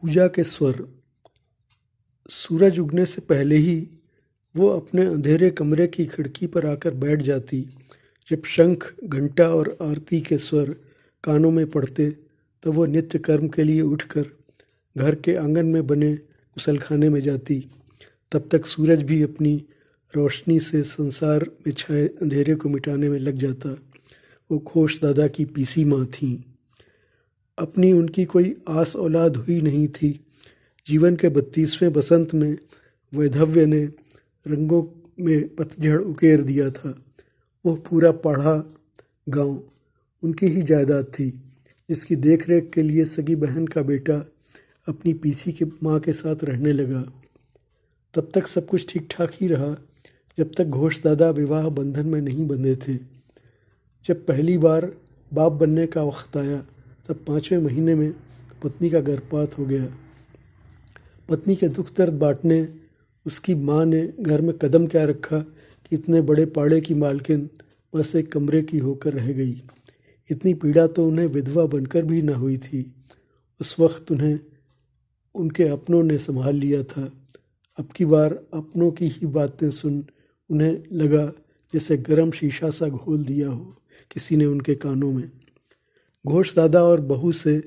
पूजा के स्वर। सूरज उगने से पहले ही वो अपने अंधेरे कमरे की खिड़की पर आकर बैठ जाती। जब शंख, घंटा और आरती के स्वर कानों में पड़ते तब वो नित्य कर्म के लिए उठकर घर के आंगन में बने गुसलखाने में जाती। तब तक सूरज भी अपनी रोशनी से संसार में छाए अंधेरे को मिटाने में लग जाता। वो घोष दादा की पीसी माँ थीं। अपनी उनकी कोई आस औलाद हुई नहीं थी। जीवन के 32वें बसंत में वैधव्य ने रंगों में पतझड़ उकेर दिया था। वह पूरा पाढ़ा गांव उनकी ही जायदाद थी, जिसकी देखरेख के लिए सगी बहन का बेटा अपनी पीसी की माँ के साथ रहने लगा। तब तक सब कुछ ठीक ठाक ही रहा, जब तक घोष दादा विवाह बंधन में नहीं बंधे थे। जब पहली बार बाप बनने का वक्त आया तब 5वें महीने में पत्नी का गर्भपात हो गया। पत्नी के दुख दर्द बांटने उसकी माँ ने घर में कदम क्या रखा कि इतने बड़े पाड़े की मालकिन बस एक कमरे की होकर रह गई। इतनी पीड़ा तो उन्हें विधवा बनकर भी न हुई थी। उस वक्त उन्हें उनके अपनों ने संभाल लिया था। अब की बार अपनों की ही बातें सुन उन्हें लगा जैसे गर्म शीशा सा घोल दिया हो किसी ने उनके कानों में। घोष दादा और बहू से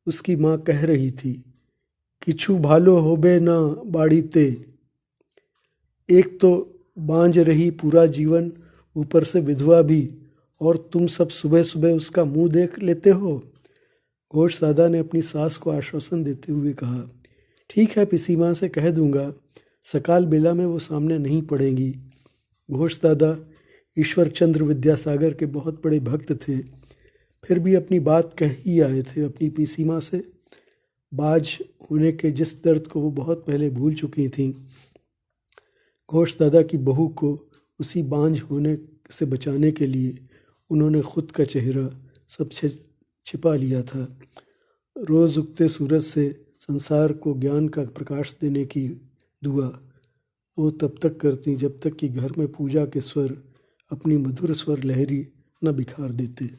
उसकी माँ कह रही थी, किछु भालो होबे ना बाड़ीते। एक तो बांझ रही पूरा जीवन, ऊपर से विधवा भी, और तुम सब सुबह सुबह उसका मुंह देख लेते हो। घोष दादा ने अपनी सास को आश्वासन देते हुए कहा, ठीक है, पिसी माँ से कह दूंगा, सकाल बेला में वो सामने नहीं पड़ेंगी। घोष दादा ईश्वर चंद्र विद्यासागर के बहुत बड़े भक्त थे, फिर भी अपनी बात कह ही आए थे अपनी पीसी माँ से। बाज होने के जिस दर्द को वो बहुत पहले भूल चुकी थीं, घोष दादा की बहू को उसी बांझ होने से बचाने के लिए उन्होंने खुद का चेहरा सबसे छिपा लिया था। रोज़ उगते सूरज से संसार को ज्ञान का प्रकाश देने की दुआ वो तब तक करती जब तक कि घर में पूजा के स्वर अपनी मधुर स्वर लहरी न बिखार देते।